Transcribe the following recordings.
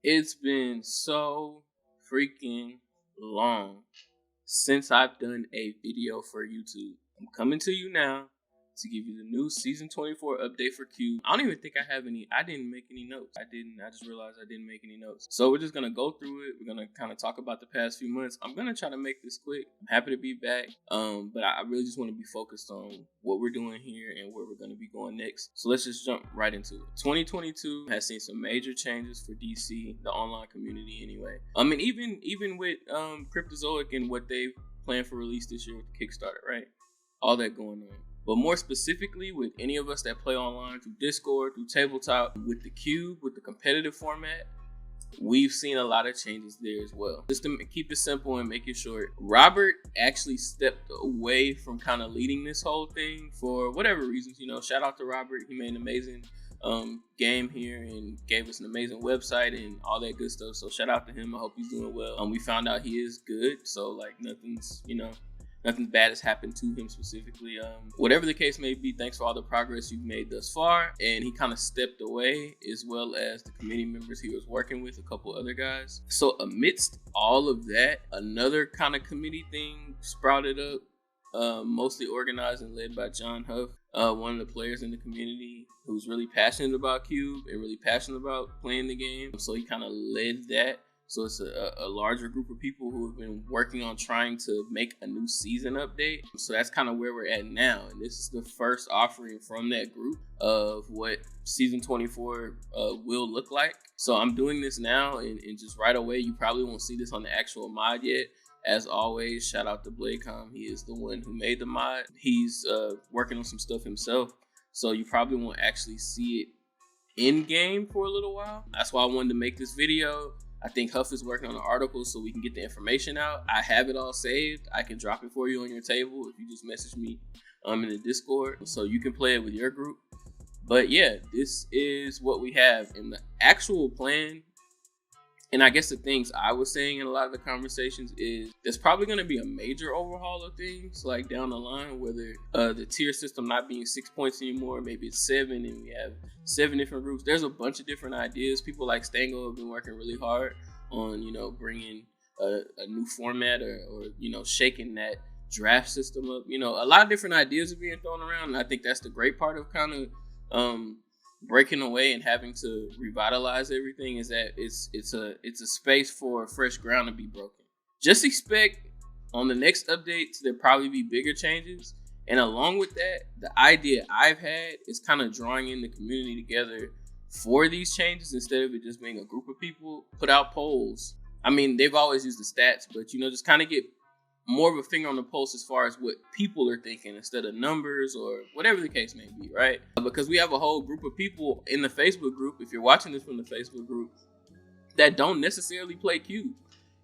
It's been so freaking long since I've done a video for YouTube. I'm coming to you now to give you the new season 24 update for Cube. I don't even think I didn't make any notes. I just realized I didn't make any notes. So we're just gonna go through it. We're gonna kind of talk about the past few months. I'm gonna try to make this quick. I'm happy to be back. But I really just want to be focused on what we're doing here and where we're gonna be going next. So let's just jump right into it. 2022 has seen some major changes for DC, the online community anyway. And even with Cryptozoic and what they plan for release this year with the Kickstarter, right? All that going on. But more specifically, with any of us that play online through Discord, through Tabletop, with the Cube, with the competitive format, we've seen a lot of changes there as well. Just to keep it simple and make it short, Robert actually stepped away from kind of leading this whole thing for whatever reasons. Shout out to Robert. He made an amazing game here and gave us an amazing website and all that good stuff. So shout out to him. I hope he's doing well. We found out he is good. So like nothing bad has happened to him specifically. Whatever the case may be, thanks for all the progress you've made thus far. And he kind of stepped away, as well as the committee members he was working with, a couple other guys. So amidst all of that, another kind of committee thing sprouted up, mostly organized and led by John Huff, one of the players in the community who's really passionate about Cube and really passionate about playing the game. So he kind of led that. So it's a larger group of people who have been working on trying to make a new season update. So that's kind of where we're at now. And this is the first offering from that group of what season 24 will look like. So I'm doing this now and just right away, you probably won't see this on the actual mod yet. As always, shout out to Bladecom. He is the one who made the mod. He's working on some stuff himself. So you probably won't actually see it in game for a little while. That's why I wanted to make this video. I think Huff is working on an article so we can get the information out. I have it all saved. I can drop it for you on your table if you just message me in the Discord so you can play it with your group. But yeah, this is what we have in the actual plan. And I guess the things I was saying in a lot of the conversations is there's probably going to be a major overhaul of things like down the line, whether the tier system not being 6 points anymore, maybe it's 7 and we have 7 different groups. There's a bunch of different ideas. People like Stango have been working really hard on, bringing a new format or shaking that draft system up. A lot of different ideas are being thrown around. And I think that's the great part of kind of breaking away and having to revitalize everything is that it's a space for fresh ground to be broken. Just expect on the next updates there'll probably be bigger changes, and along with that, the idea I've had is kind of drawing in the community together for these changes instead of it just being a group of people put out polls. I mean, they've always used the stats, but just kind of get more of a finger on the pulse as far as what people are thinking instead of numbers or whatever the case may be, right? Because we have a whole group of people in the Facebook group, if you're watching this from the Facebook group, that don't necessarily play Cube.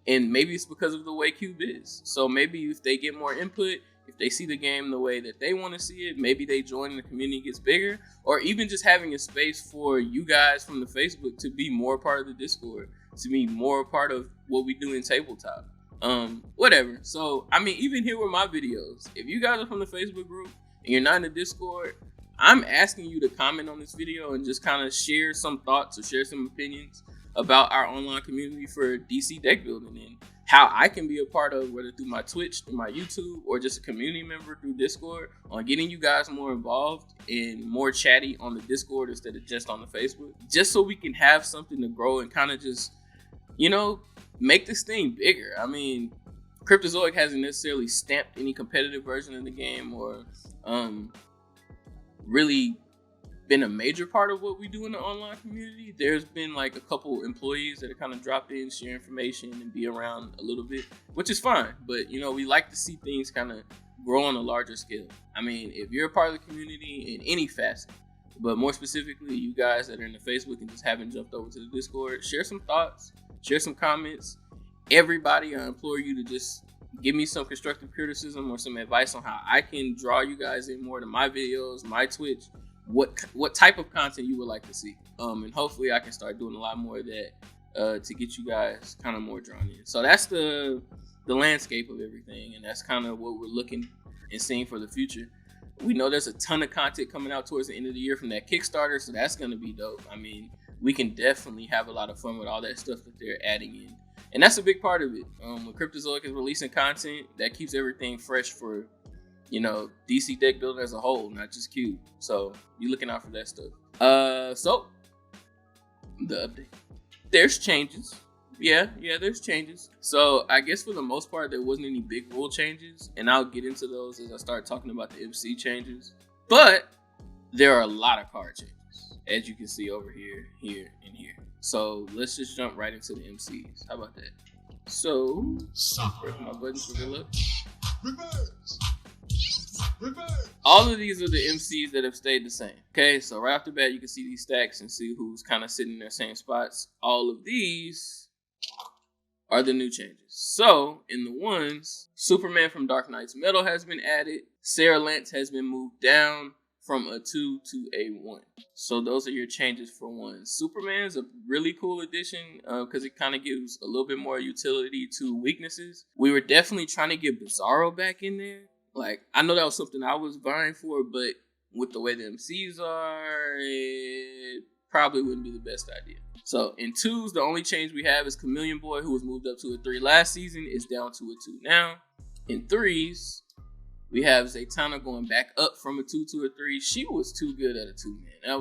And maybe it's because of the way Cube is. So maybe if they get more input, if they see the game the way that they want to see it, maybe they join and the community gets bigger, or even just having a space for you guys from the Facebook to be more part of the Discord, to be more part of what we do in Tabletop. Whatever. So, even here with my videos, if you guys are from the Facebook group and you're not in the Discord, I'm asking you to comment on this video and just kind of share some thoughts or share some opinions about our online community for DC deck building and how I can be a part of, whether through my Twitch, through my YouTube, or just a community member through Discord, on getting you guys more involved and more chatty on the Discord instead of just on the Facebook, just so we can have something to grow and kind of just, make this thing bigger. Cryptozoic hasn't necessarily stamped any competitive version of the game or really been a major part of what we do in the online community. There's been like a couple employees that have kind of dropped in, share information and be around a little bit, which is fine. But, we like to see things kind of grow on a larger scale. If you're a part of the community in any facet, but more specifically, you guys that are in the Facebook and just haven't jumped over to the Discord, share some thoughts, share some comments. Everybody, I implore you to just give me some constructive criticism or some advice on how I can draw you guys in more to my videos, my Twitch, what type of content you would like to see. And hopefully I can start doing a lot more of that to get you guys kind of more drawn in. So that's the landscape of everything, and that's kind of what we're looking and seeing for the future. We know there's a ton of content coming out towards the end of the year from that Kickstarter, so that's going to be dope. we can definitely have a lot of fun with all that stuff that they're adding in. And that's a big part of it. When Cryptozoic is releasing content, that keeps everything fresh for, DC deck building as a whole, not just Cube. So be looking out for that stuff. So the update. There's changes. Yeah, there's changes. So I guess for the most part, there wasn't any big rule changes, and I'll get into those as I start talking about the MC changes. But there are a lot of card changes, as you can see over here, and here. So let's just jump right into the MCs. How about that? So, where's my buttons for good luck? Reverse. All of these are the MCs that have stayed the same. Okay, so right off the bat, you can see these stacks and see who's kind of sitting in their same spots. All of these are the new changes. So, in the ones, Superman from Dark Knight's Metal has been added. Sarah Lance has been moved down from a 2 to a 1. So those are your changes for one. Superman's a really cool addition because it kind of gives a little bit more utility to weaknesses. We were definitely trying to get Bizarro back in there. Like, I know that was something I was vying for, but with the way the MCs are, it probably wouldn't be the best idea. So in 2s, the only change we have is Chameleon Boy, who was moved up to a 3 last season, is down to a 2 now. In 3s, we have Zatanna going back up from a 2 to a 3. She was too good at a 2, man. That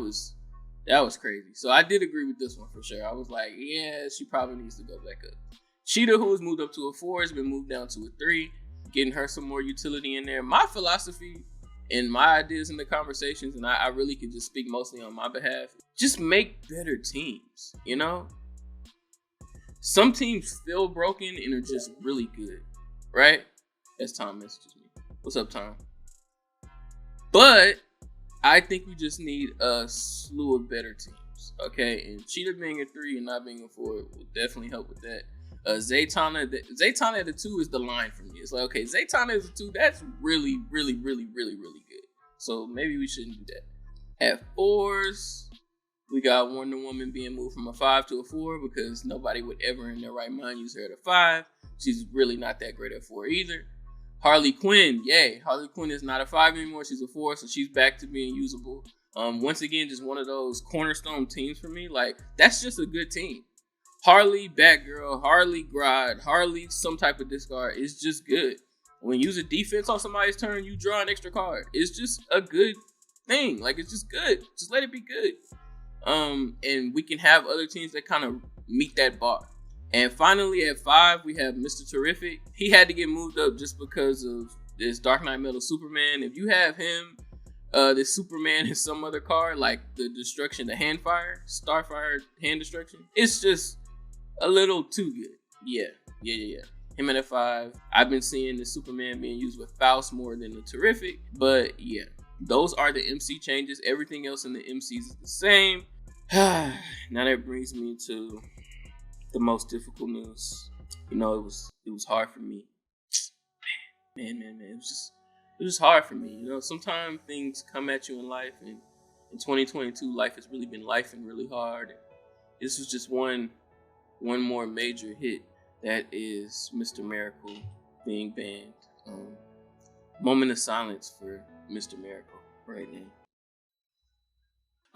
was crazy. So I did agree with this one for sure. I was like, yeah, she probably needs to go back up. Cheetah, who was moved up to a 4, has been moved down to a 3, getting her some more utility in there. My philosophy and my ideas in the conversations, and I really could just speak mostly on my behalf, just make better teams, Some teams feel broken and are just really good, right? As Tom messages me. What's up, Tom? But I think we just need a slew of better teams, okay? And Cheetah being a 3 and not being a 4 will definitely help with that. Zatanna at a 2 is the line for me. It's like, okay, Zatanna is a 2. That's really, really, really, really, really good. So maybe we shouldn't do that. At 4s, we got Wonder Woman being moved from a 5 to a 4 because nobody would ever in their right mind use her at a 5. She's really not that great at 4 either. Harley Quinn, yay. Harley Quinn is not a 5 anymore. She's a 4, so she's back to being usable. Once again, just one of those cornerstone teams for me. Like, that's just a good team. Harley, Batgirl, Harley, Grodd, Harley, some type of discard is just good. When you use a defense on somebody's turn, you draw an extra card. It's just a good thing. Like, it's just good. Just let it be good. And we can have other teams that kind of meet that bar. And finally, at 5, we have Mr. Terrific. He had to get moved up just because of this Dark Knight Metal Superman. If you have him, this Superman and some other card, like the Destruction, the Starfire hand destruction, it's just a little too good. Yeah. Him at a 5. I've been seeing the Superman being used with Faust more than the Terrific. But yeah, those are the MC changes. Everything else in the MCs is the same. Now that brings me to the most difficult news. It was hard for me. Man. It was just hard for me. Sometimes things come at you in life, and in 2022, life has really been lifing really hard. This was just one more major hit. That is Mr. Miracle being banned. Moment of silence for Mr. Miracle right now.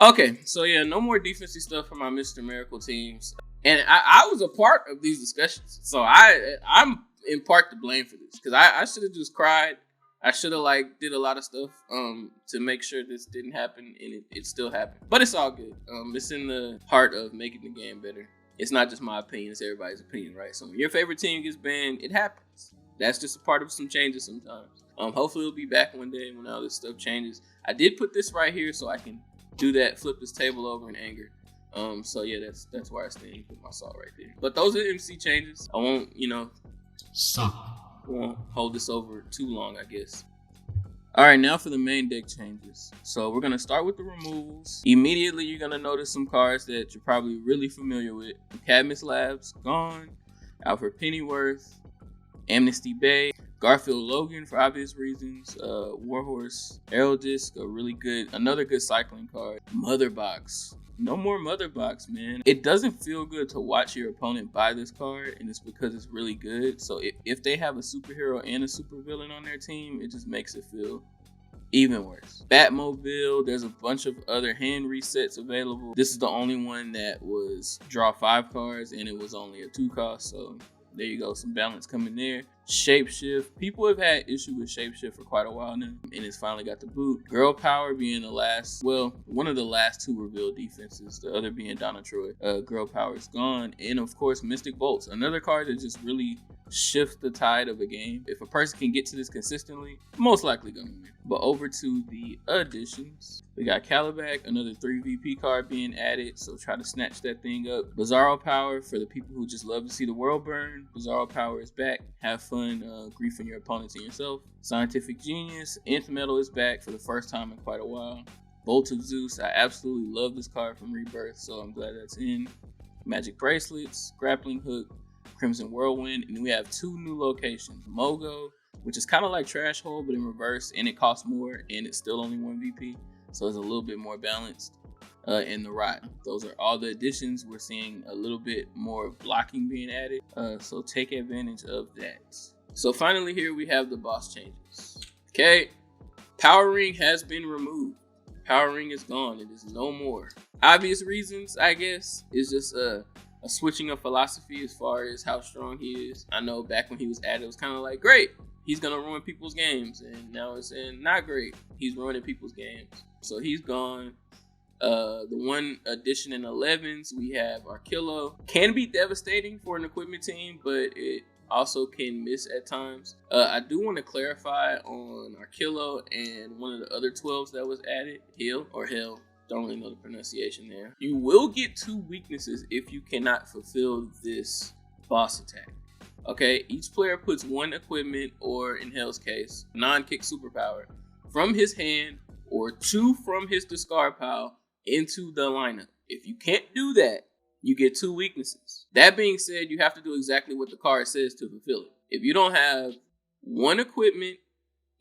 Okay, so yeah, no more defensive stuff for my Mr. Miracle teams. And I was a part of these discussions. So I'm in part to blame for this. Because I should have just cried. I should have did a lot of stuff to make sure this didn't happen. And it still happened. But it's all good. It's in the heart of making the game better. It's not just my opinion. It's everybody's opinion, right? So when your favorite team gets banned, it happens. That's just a part of some changes sometimes. Hopefully it'll be back one day when all this stuff changes. I did put this right here so I can do that, flip this table over in anger. So yeah, that's where I stand. Put my salt right there. But those are the MC changes. I won't, won't hold this over too long, I guess. All right, now for the main deck changes. So we're gonna start with the removals. Immediately, you're gonna notice some cards that you're probably really familiar with. Cadmus Labs, gone. Alfred Pennyworth, Amnesty Bay, Garfield Logan for obvious reasons. Warhorse, Aerodisc, another good cycling card. Mother Box. No more Mother Box, man. It doesn't feel good to watch your opponent buy this card, and it's because it's really good. So if they have a superhero and a supervillain on their team, it just makes it feel even worse. Batmobile, there's a bunch of other hand resets available. This is the only one that was draw 5 cards and it was only a 2 cost, so there you go, some balance coming there. Shapeshift, people have had issue with Shapeshift for quite a while now, and it's finally got the boot. Girl Power being the last, well, one of the last 2 revealed defenses, the other being Donna Troy. Girl Power is gone, and of course Mystic Bolts, another card that just really shifts the tide of a game. If a person can get to this consistently, most likely gonna win. But over to the additions, we got Calabac, another 3 VP card being added, so try to snatch that thing up. Bizarro Power, for the people who just love to see the world burn, Bizarro Power is back. Have fun griefing your opponents and yourself. Scientific Genius, Nth Metal is back for the first time in quite a while. Bolt of Zeus, I absolutely love this card from Rebirth, so I'm glad that's in. Magic Bracelets, Grappling Hook, Crimson Whirlwind, and we have 2 new locations. Mogo, which is kind of like Trash Hole, but in reverse, and it costs more, and it's still only 1 VP, so it's a little bit more balanced. And the Rot. Those are all the additions. We're seeing a little bit more blocking being added, so take advantage of that. So finally here we have the boss changes. Okay, Power Ring has been removed. Power Ring is gone. It is no more. Obvious reasons, I guess, is just a switching of philosophy as far as how strong he is. I know back when he was added, it was kind of like, great, he's gonna ruin people's games, and now it's saying not great, he's ruining people's games. So he's gone. The one addition in 11s, we have Arkillo. Can be devastating for an equipment team, but it also can miss at times. I do want to clarify on Arkillo and one of the other 12s that was added, Hill or Hell. Don't really know the pronunciation there. You will get 2 weaknesses if you cannot fulfill this boss attack. Okay, each player puts 1 equipment, or in Hell's case, non-kick superpower, from his hand or 2 from his discard pile into the lineup. If you can't do that, you get 2 weaknesses. That being said, you have to do exactly what the card says to fulfill it. If you don't have 1 equipment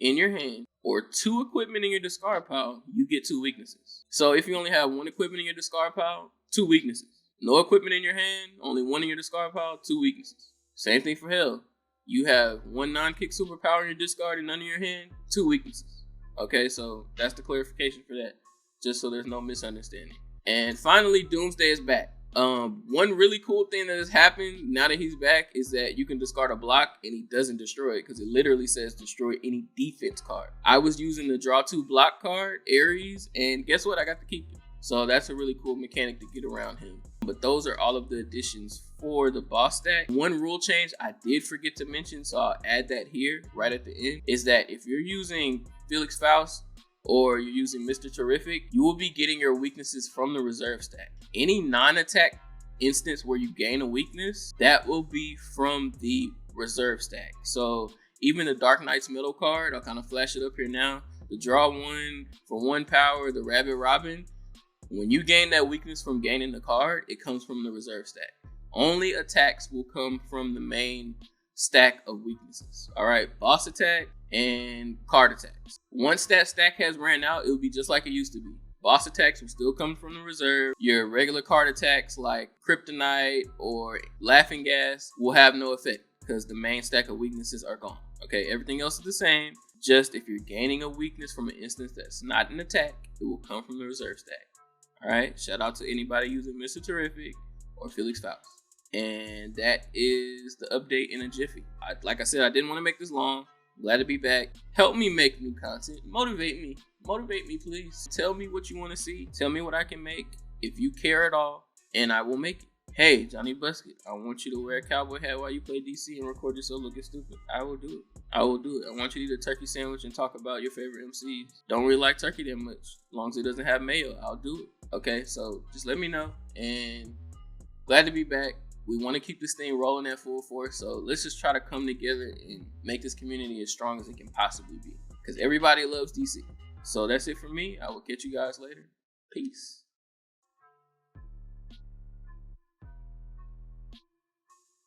in your hand or 2 equipment in your discard pile, you get 2 weaknesses. So if you only have 1 equipment in your discard pile, 2 weaknesses. No equipment in your hand, only 1 in your discard pile, 2 weaknesses. Same thing for Hell. You have 1 non-kick superpower in your discard and none in your hand, 2 weaknesses. Okay, so that's the clarification for that, just so there's no misunderstanding. And finally, Doomsday is back. One really cool thing that has happened now that he's back is that you can discard a block and he doesn't destroy it, because it literally says destroy any defense card. I was using the draw 2 block card, Ares, and guess what? I got to keep it. So that's a really cool mechanic to get around him. But those are all of the additions for the boss stack. One rule change I did forget to mention, so I'll add that here right at the end, is that if you're using Felix Faust or you're using Mr. Terrific, you will be getting your weaknesses from the reserve stack. Any non-attack instance where you gain a weakness, that will be from the reserve stack. So even the Dark Knight's Metal card, I'll kind of flash it up here now. The draw 1 for 1 power, the Rabbit Robin, when you gain that weakness from gaining the card, it comes from the reserve stack. Only attacks will come from the main stack of weaknesses. All right, boss attack and card attacks. Once that stack has ran out, it will be just like it used to be. Boss attacks will still come from the reserve. Your regular card attacks like Kryptonite or Laughing Gas will have no effect because the main stack of weaknesses are gone. Okay, everything else is the same. Just if you're gaining a weakness from an instance that's not an attack, it will come from the reserve stack. All right, shout out to anybody using Mr. Terrific or Felix Faust. And that is the update in a jiffy. Like I said, I didn't want to make this long. Glad to be back. Help me make new content. Motivate me. Motivate me, please. Tell me what you want to see. Tell me what I can make if you care at all, and I will make it. Hey, Johnny Busket, I want you to wear a cowboy hat while you play DC and record yourself looking stupid. I will do it. I will do it. I want you to eat a turkey sandwich and talk about your favorite MCs. Don't really like turkey that much. As long as it doesn't have mayo, I'll do it. Okay, so just let me know. And glad to be back. We want to keep this thing rolling at full force. So let's just try to come together and make this community as strong as it can possibly be. Because everybody loves DC. So that's it for me. I will catch you guys later. Peace.